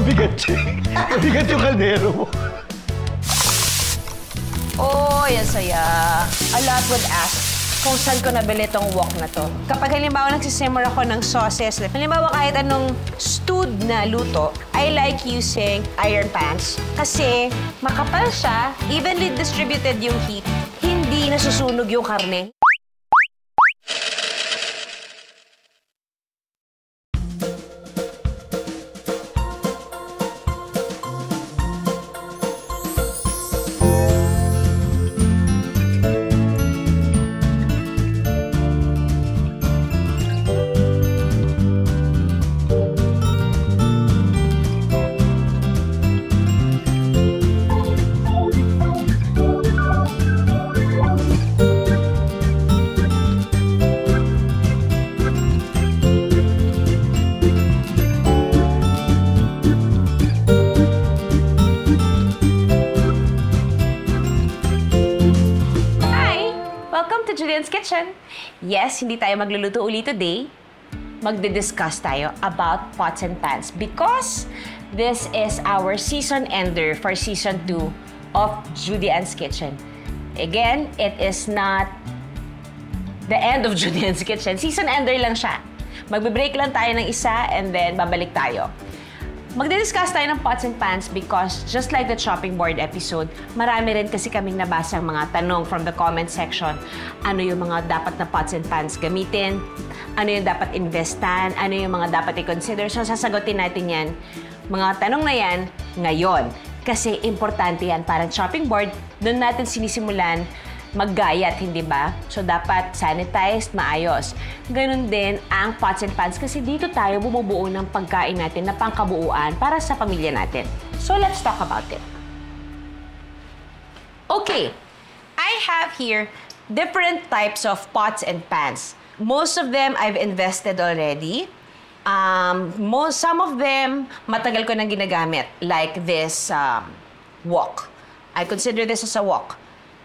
mabigat siya. Mabigat yung kaldero mo. Oh, yan saya. A lot would ask kung saan ko nabili itong wok na to. Kapag halimbawa nagsisimmer ako ng sauces, halimbawa kahit anong stewed na luto, I like using iron pans kasi makapal siya, evenly distributed yung heat, hindi nasusunog yung karne. Judy's Kitchen. Yes, hindi tayo magluluto uli today. Magdi-discuss tayo about pots and pans because this is our season ender for season 2 of Judy's Kitchen. Again, it is not the end of Judy's Kitchen. Season ender lang siya. Magbe-break lang tayo ng isa and then babalik tayo. Magdi-discuss tayo ng pots and pans because just like the chopping board episode, marami rin kasi kaming nabasang mga tanong from the comment section. Ano yung mga dapat na pots and pans gamitin? Ano yung dapat investan? Ano yung mga dapat i-consider? So, sasagutin natin yan. Mga tanong na yan ngayon. Kasi importante yan. Parang chopping board, doon natin sinisimulan maggayat, hindi ba? So, dapat sanitized, maayos. Ganun din ang pots and pans kasi dito tayo bumubuo ng pagkain natin na pangkabuuan para sa pamilya natin. So, let's talk about it. Okay, I have here different types of pots and pans. Most of them I've invested already. Some of them, matagal ko nang ginagamit. Like this wok. I consider this as a wok.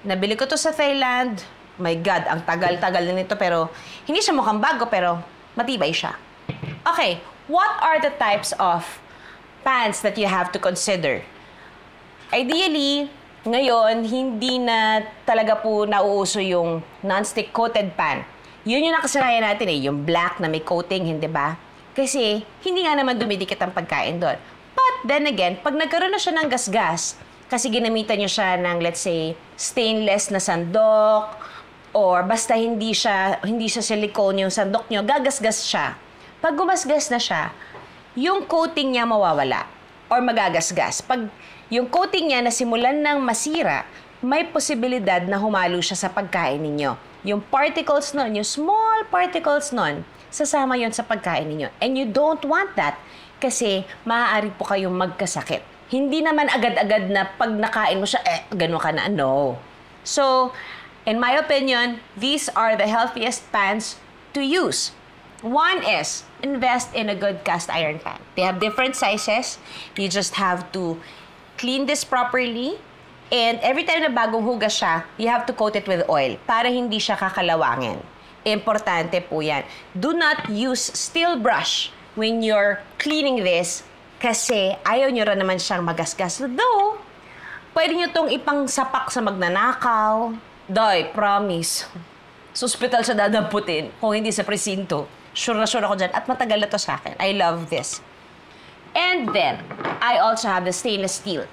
Nabili ko to sa Thailand. My God, ang tagal-tagal na nito pero hindi siya mukhang bago pero matibay siya. Okay, what are the types of pans that you have to consider? Ideally, ngayon, hindi na talaga po nauuso yung non-stick coated pan. Yun yung nakasanayan natin eh, yung black na may coating, hindi ba? Kasi hindi nga naman dumidikit ang pagkain doon. But then again, pag nagkaroon na siya ng gasgas, kasi ginamitan nyo siya ng, let's say, stainless na sandok, or basta hindi siya silicone yung sandok nyo, gagasgas siya. Pag gumasgas na siya, yung coating niya mawawala, or magagasgas. Pag yung coating niya nasimulan ng masira, may posibilidad na humalo siya sa pagkain ninyo. Yung particles nun, yung small particles nun, sasama yon sa pagkain ninyo. And you don't want that kasi maaari po kayong magkasakit. Hindi naman agad-agad na pag nakain mo siya, gano'n ka na. No. So, in my opinion, these are the healthiest pans to use. One is, invest in a good cast iron pan. They have different sizes. You just have to clean this properly. And every time na bagong hugas siya, you have to coat it with oil para hindi siya kakalawangin. Importante po yan. Do not use steel brush when you're cleaning this kasi ayaw nyo rin naman siyang magasgas. Though, pwede nyo itong ipang-sapak sa magnanakaw. Doy, promise. Sa hospital siya dadamputin kung hindi sa presinto. Sure na sure ako dyan. At matagal na to sa akin. I love this. And then, I also have the stainless steel.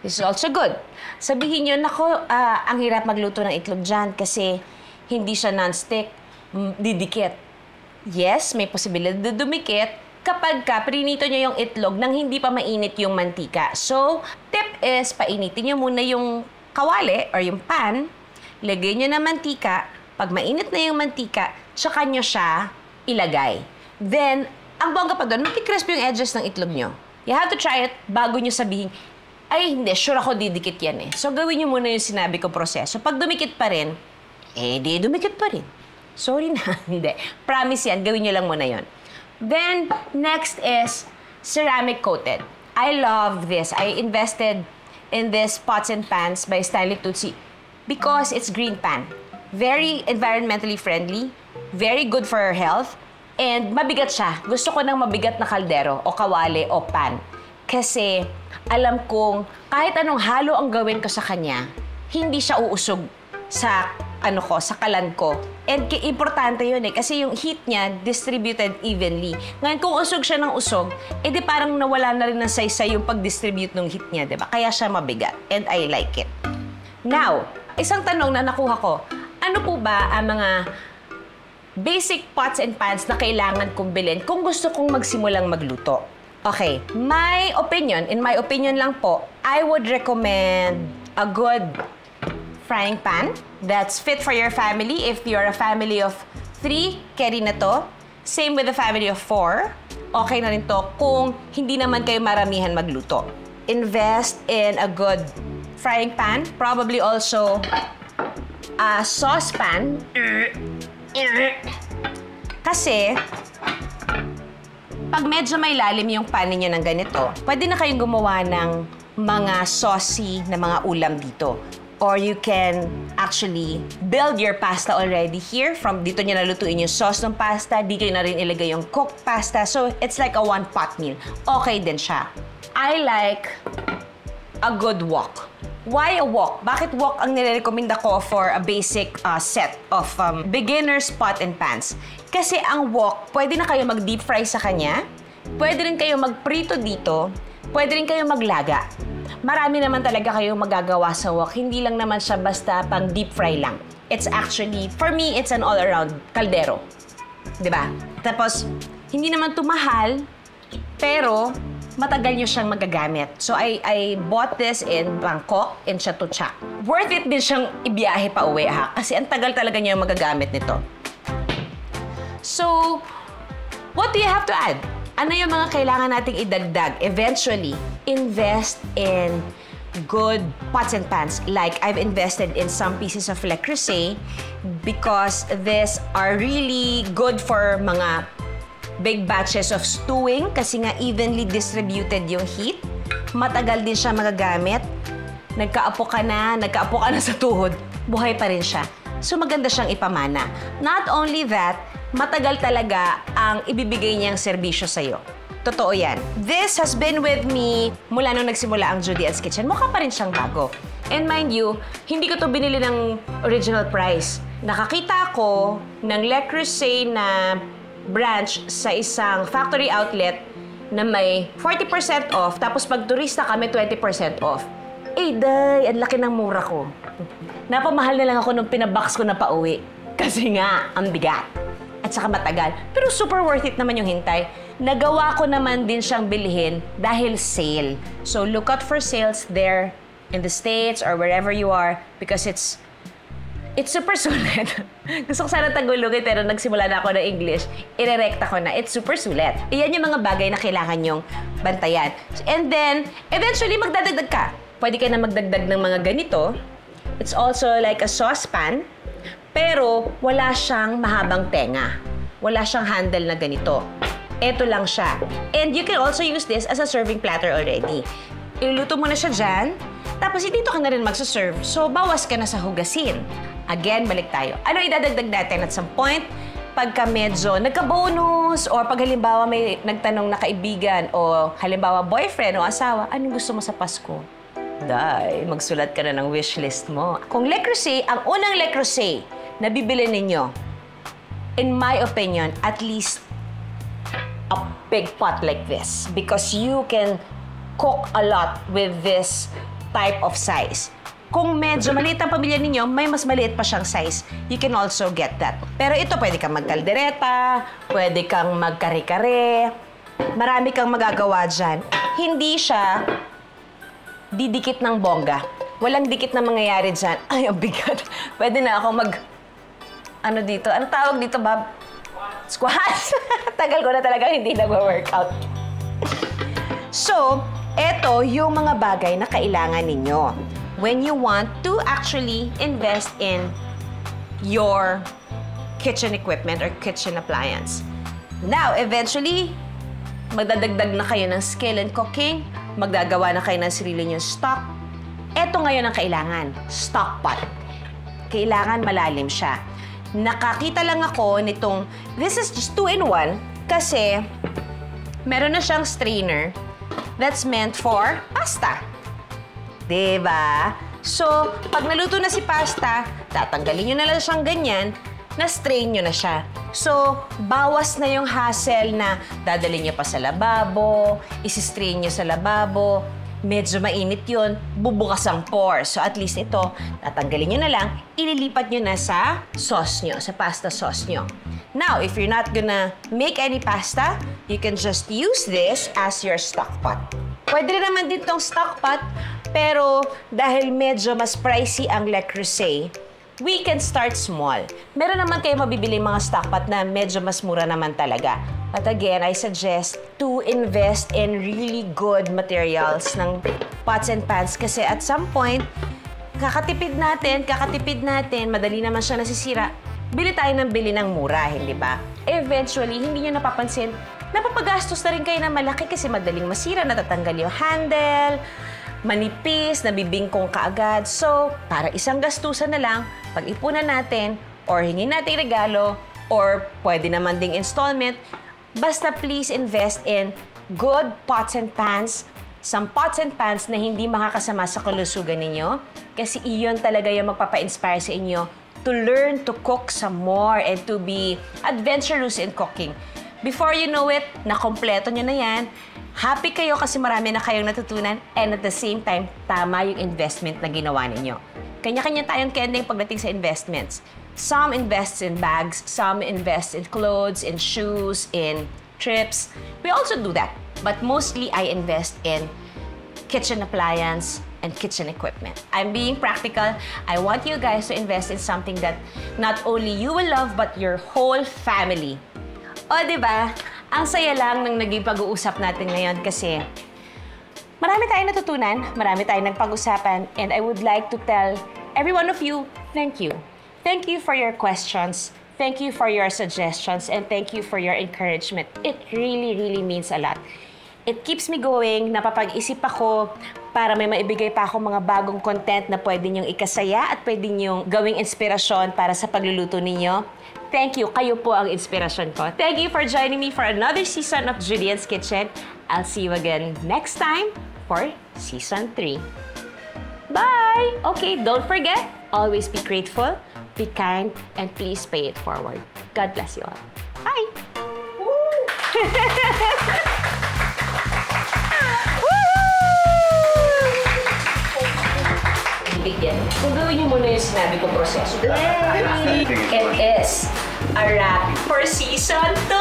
This is also good. Sabihin nyo, nako, ang hirap magluto ng itlog dyan kasi hindi siya non-stick, didikit. Yes, may posibilidad na dumikit kapag prinito nyo yung itlog nang hindi pa mainit yung mantika. So, tip is, painitin nyo muna yung kawali or yung pan, lagay nyo ng mantika, pag mainit na yung mantika, tsaka nyo siya ilagay. Then, ang bongga pa doon, magkikrisp yung edges ng itlog nyo. You have to try it bago nyo sabihin, ay hindi, sure ako didikit yan eh. So, gawin nyo muna yung sinabi ko proseso. Pag dumikit pa rin, di dumikit pa rin. Sorry na, hindi. Promise yan, gawin nyo lang muna yon. Then, next is ceramic coated. I love this. I invested in this pots and pans by Stanley Tutsi because it's green pan. Very environmentally friendly, very good for our health, And mabigat siya. Gusto ko ng mabigat na kaldero o kawali o pan. Kasi alam kong kahit anong halo ang gawin ko sa kanya, hindi siya uusog sa sa kalan ko. And importante yun kasi yung heat niya distributed evenly. Ngayon kung usog siya ng usog, edi parang nawala na rin ng saysay yung pag-distribute ng heat niya, diba? Kaya siya mabigat. And I like it. Now, isang tanong na nakuha ko, ano po ba ang mga basic pots and pans na kailangan kong bilhin kung gusto kong magsimulang magluto? Okay, in my opinion lang po, I would recommend a good frying pan that's fit for your family. If you're a family of 3, carry na to. Same with a family of 4. Okay na rin to kung hindi naman kayo maramihan magluto. Invest in a good frying pan. Probably also a saucepan. Kasi pag medyo may lalim yung pan ninyo ng ganito, pwede na kayong gumawa ng mga saucy na mga ulam dito. Or you can actually build your pasta already here. From dito nyo nalutuin yung sauce ng pasta, dito na rin ilagay yung cooked pasta. So, it's like a one-pot meal. Okay din siya. I like a good wok. Why a wok? Bakit wok ang nire-recommend ako for a basic set of beginner's pot and pans? Kasi ang wok, pwede na kayo mag-deep fry sa kanya, pwede rin kayo mag-prito dito, pwede rin kayo maglaga. Marami naman talaga kayong magagawa sa wok. Hindi lang naman siya basta pang deep fry lang. It's actually, for me, it's an all-around kaldero. Diba? Tapos, hindi naman ito mahal, pero matagal nyo siyang magagamit. So, I bought this in Bangkok, in Chatuchak. Worth it din siyang ibiyahe pa uwi, ha? Kasi ang tagal talaga nyo yung magagamit nito. So, what do you have to add? Ano yung mga kailangan nating idagdag? Eventually, invest in good pots and pans. Like, I've invested in some pieces of Le Creuset because these are really good for mga big batches of stewing kasi nga evenly distributed yung heat. Matagal din siya magagamit. Nagkaapo ka na sa tuhod, buhay pa rin siya. So, maganda siyang ipamana. Not only that, matagal talaga ang ibibigay niyang serbisyo sa'yo. Totoo yan. This has been with me mula nung nagsimula ang Judy's Kitchen. Mukha pa rin siyang bago. And mind you, hindi ko to binili ng original price. Nakakita ko ng Le Creuset na branch sa isang factory outlet na may 40% off, tapos pag turista kami, 20% off. Eh, day, ang laki ng mura ko. Napamahal na lang ako nung pinabox ko na pauwi. Kasi nga, ang bigat. At saka matagal. Pero super worth it naman yung hintay. Nagawa ko naman din siyang bilhin dahil sale. So look out for sales there in the States or wherever you are because it's super sulit. Gusto ko sana Tagalogin pero nagsimula na ako ng English. Irerekta ko na. It's super sulit. Iyan yung mga bagay na kailangan nyong bantayan. And then, eventually magdadagdag ka. Pwede ka na magdagdag ng mga ganito. It's also like a saucepan. Pero wala siyang mahabang tenga. Wala siyang handle na ganito. Ito lang siya. And you can also use this as a serving platter already. Iluluto mo na siya dyan, tapos dito ka na rin magsaserve. So, bawas ka na sa hugasin. Again, balik tayo. Ano idadagdag natin at some point? Pagka medyo nagka-bonus or pag halimbawa may nagtanong na kaibigan o halimbawa boyfriend o asawa, anong gusto mo sa Pasko? Day, magsulat ka na ng wishlist mo. Kung Le Creuset, ang unang Le Creuset na bibili ninyo, in my opinion, at least a big pot like this because you can cook a lot with this type of size. Kung medyo maliit ang pamilya ninyo, may mas maliit pa siyang size. You can also get that. Pero ito, pwede kang magkaldereta, pwede kang magkare-kare, marami kang magagawa dyan. Hindi siya didikit ng bongga. Walang dikit na mangyayari dyan. Ay, ang bigat. Pwede na ako ano dito? Ano tawag dito, Bob? Squats. Tagal ko na talaga hindi nag-workout. So, eto yung mga bagay na kailangan ninyo when you want to actually invest in your kitchen equipment or kitchen appliance. Now, eventually, magdadagdag na kayo ng skill in cooking, magdagawa na kayo ng sarili niyong stock. Ito ngayon ang kailangan, stock pot. Kailangan malalim siya. nakakita lang ako nitong, this is just 2-in-1 kasi meron na siyang strainer that's meant for pasta. Diba? So, pag naluto na si pasta, tatanggalin nyo na lang siyang ganyan, na-strain nyo na siya. So, bawas na yung hassle na dadalhin nyo pa sa lababo, isi-strain nyo sa lababo, medyo mainit yun, bubukas ang pores. So, at least ito, tatanggalin nyo na lang, ililipat nyo na sa sauce nyo, sa pasta sauce nyo. Now, if you're not gonna make any pasta, you can just use this as your stock pot. Pwede rin naman din tong stock pot, pero dahil medyo mas pricey ang Le Creuset, we can start small. Meron naman kayo mabibili mga stock pot na medyo mas mura naman talaga. But again, I suggest to invest in really good materials ng pots and pans kasi at some point, kakatipid natin, madali naman siya nasisira. Bili tayo ng bili ng mura, hindi ba? Eventually, hindi nyo napapansin, napapagastos na rin kayo ng malaki kasi madaling masira, natatanggal yung handle, manipis, nabibingkong kaagad. So, para isang gastusan na lang, pag-ipunan natin, or hingin natin regalo, or pwede naman ding installment, basta please invest in good pots and pans, some pots and pans na hindi makakasama sa kalusugan ninyo, kasi iyon talaga yung magpapa-inspire sa inyo to learn to cook some more and to be adventurous in cooking. Before you know it, nakompleto nyo na yan, happy kayo kasi marami na kayong natutunan, and at the same time, tama yung investment na ginawa ninyo. Kanya-kanya tayong kending pagdating sa investments. Some invest in bags, some invest in clothes, in shoes, in trips. We also do that. But mostly, I invest in kitchen appliance and kitchen equipment. I'm being practical. I want you guys to invest in something that not only you will love, but your whole family. O, diba? Ang saya lang ng naging pag-uusap natin ngayon kasi marami tayong natutunan, marami tayong nagpag-usapan, and I would like to tell every one of you, thank you. Thank you for your questions, thank you for your suggestions, and thank you for your encouragement. It really, really means a lot. It keeps me going, napapag-isip ako para may maibigay pa ako mga bagong content na pwede niyong ikasaya at pwede niyong gawing inspirasyon para sa pagluluto ninyo. Thank you. Kayo po ang inspirasyon ko. Thank you for joining me for another season of Judy's Kitchen. I'll see you again next time for Season 3. Bye! Okay, don't forget, always be grateful, be kind, and please pay it forward. God bless you all. Bye! Bigyan. Kung gawin niyo muna yung sinabi kong proseso. It is a wrap for Season 2!